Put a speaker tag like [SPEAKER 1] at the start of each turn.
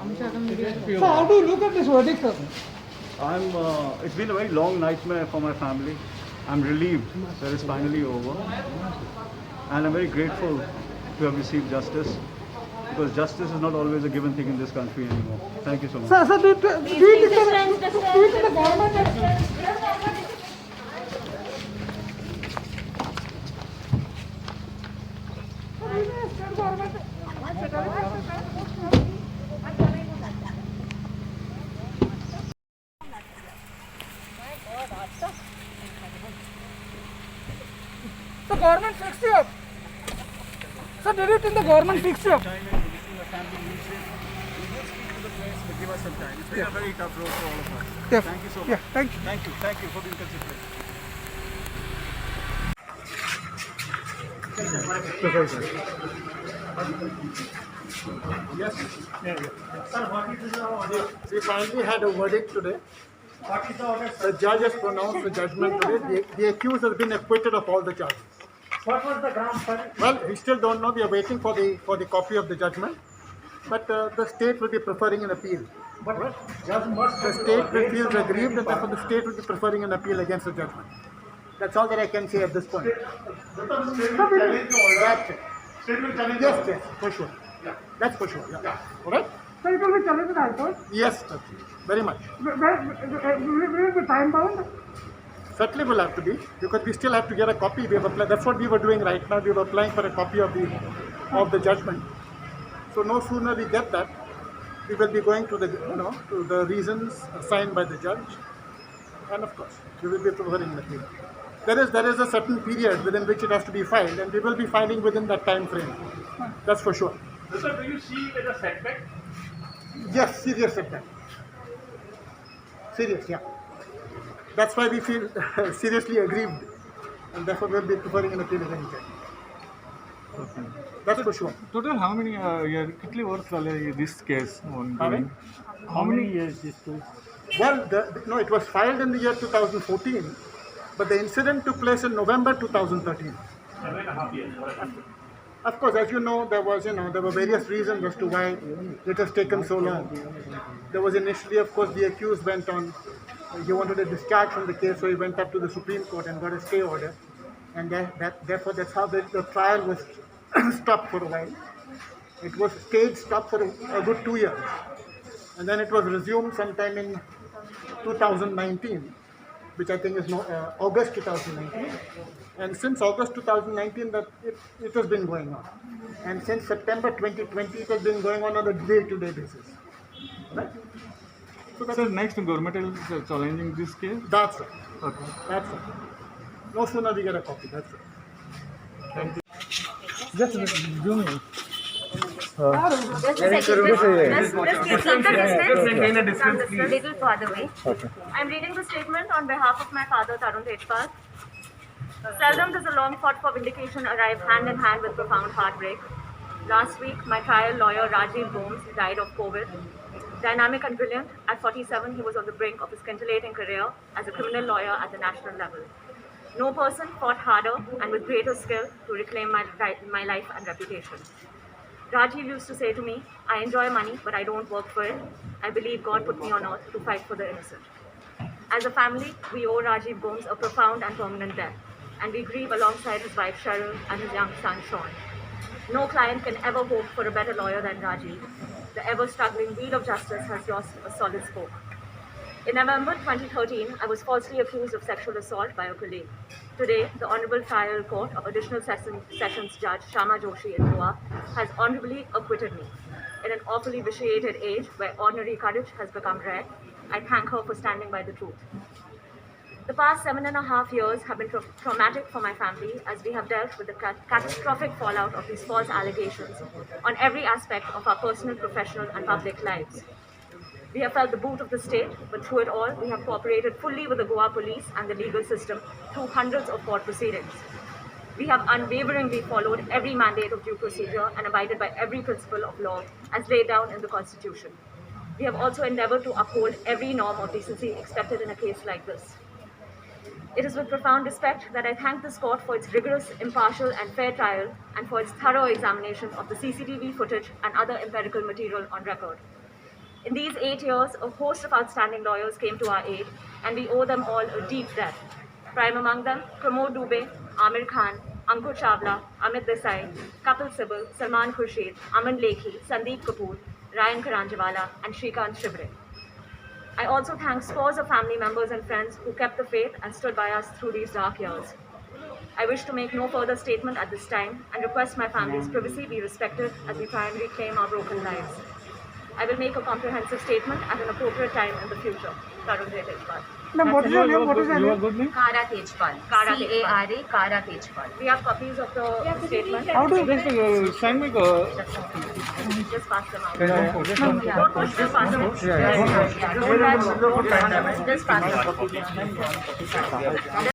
[SPEAKER 1] So how do you look at this verdict, sir?
[SPEAKER 2] It's been a very long nightmare for my family. I'm relieved that it's finally over. And I'm very grateful to have received justice, because justice is not always a given thing in this country anymore. Thank you so much.
[SPEAKER 1] Sir, do you think the government... The government fixed you up. Sir, did you think the government fixed you up?
[SPEAKER 2] Give us some time. It's been a very tough road for all of us.
[SPEAKER 1] Yeah.
[SPEAKER 2] Thank you so much.
[SPEAKER 1] Yeah, thank you.
[SPEAKER 2] Thank you for being considerate.
[SPEAKER 3] Yes. We finally had a verdict today. The judge has pronounced the judgment today. The accused has been acquitted of all the charges.
[SPEAKER 1] What was the ground, sir?
[SPEAKER 3] Well, we still don't know. We are waiting for the copy of the judgment. But the state will be preferring an appeal. The state will feel aggrieved, and therefore the state will be preferring an appeal against the judgment. That's all that I can say at this point. That's it. Yes, for sure. That's for sure. Yeah. All right?
[SPEAKER 1] So it will be challenged in High Court?
[SPEAKER 3] Yes, very much.
[SPEAKER 1] Will it be time bound?
[SPEAKER 3] Certainly will have to be, because we still have to get a copy. We have applied. That's what we were doing right now. We were applying for a copy of the judgment. So no sooner we get that, we will be going to the reasons assigned by the judge, and of course we will be preferring an appeal. There is a certain period within which it has to be filed, and we will be filing within that time frame. That's for sure.
[SPEAKER 4] Sir, do you see it as a setback?
[SPEAKER 3] Yes, serious setback. Serious, yeah. That's why we feel seriously aggrieved, and therefore we will be preferring an appeal against the judge. That's for sure.
[SPEAKER 5] Total how many years? कितने वर्ष वाले this case
[SPEAKER 3] Pardon?
[SPEAKER 5] How many years this case?
[SPEAKER 3] Well, no, it was filed in the year 2014, but the incident took place in November 2013.
[SPEAKER 4] 7.5 years.
[SPEAKER 3] Of course, as you know, there were various reasons as to why it has taken so long. There was initially, of course, the accused went on. He wanted a discharge from the case, so he went up to the Supreme Court and got a stay order, and therefore that's how the trial was stopped for a while. It was stage stopped for a good 2 years, and then it was resumed sometime in 2019, which I think is August 2019. And since August 2019, it has been going on, and since September 2020, it has been going on a day-to-day basis. Right? So
[SPEAKER 5] Sir, next government is challenging this case.
[SPEAKER 3] That's right.
[SPEAKER 5] Okay.
[SPEAKER 3] That's right. No sooner we get a copy. That's right.
[SPEAKER 1] Just give me.
[SPEAKER 6] Just a second. Let's keep some distance. Some distance, a little farther away.
[SPEAKER 5] Okay.
[SPEAKER 6] I'm reading the statement on behalf of my father, Tarun Tejpal. Seldom does a long fought for vindication arrive hand in hand with profound heartbreak. Last week, my trial lawyer Rajiv Gomes died of COVID. Dynamic and brilliant, at 47, he was on the brink of his scintillating career as a criminal lawyer at the national level. No person fought harder and with greater skill to reclaim my life and reputation. Rajiv used to say to me, I enjoy money, but I don't work for it. I believe God put me on earth to fight for the innocent. As a family, we owe Rajiv Gomes a profound and permanent debt, and we grieve alongside his wife Cheryl and his young son Sean. No client can ever hope for a better lawyer than Rajiv. The ever-struggling wheel of justice has lost a solid spoke. In November 2013, I was falsely accused of sexual assault by a colleague. Today, the Honorable Trial Court of Additional Sessions Judge Shama Joshi in Goa has honorably acquitted me. In an awfully vitiated age where ordinary courage has become rare, I thank her for standing by the truth. The past 7.5 years have been traumatic for my family, as we have dealt with the catastrophic fallout of these false allegations on every aspect of our personal, professional and public lives. We have felt the boot of the state, but through it all, we have cooperated fully with the Goa police and the legal system through hundreds of court proceedings. We have unwaveringly followed every mandate of due procedure and abided by every principle of law as laid down in the Constitution. We have also endeavored to uphold every norm of decency expected in a case like this. It is with profound respect that I thank this court for its rigorous, impartial and fair trial and for its thorough examination of the CCTV footage and other empirical material on record. In these 8 years, a host of outstanding lawyers came to our aid, and we owe them all a deep debt. Prime among them, Pramod Dubey, Amir Khan, Ankur Chawla, Amit Desai, Kapil Sibal, Salman Khurshid, Aman Lekhi, Sandeep Kapoor, Ryan Karanjawala, and Shrikant Shivre. I also thank scores of family members and friends who kept the faith and stood by us through these dark years. I wish to make no further statement at this time and request my family's privacy be respected as we try and reclaim our broken lives. I will make a comprehensive statement at an appropriate time in the future. Tarun Tejpal.
[SPEAKER 1] Ma'am, what is your name? What is your name?
[SPEAKER 5] good name?
[SPEAKER 7] Kara Tejpal.
[SPEAKER 6] Kara
[SPEAKER 7] C-A-R-A, Kara Tejpal.
[SPEAKER 6] We have copies of the statement.
[SPEAKER 1] How do you
[SPEAKER 5] Just send me
[SPEAKER 6] Just pass them out.
[SPEAKER 5] just one.
[SPEAKER 6] Don't push, just pass them out.
[SPEAKER 7] Don't touch, don't touch. Just pass it.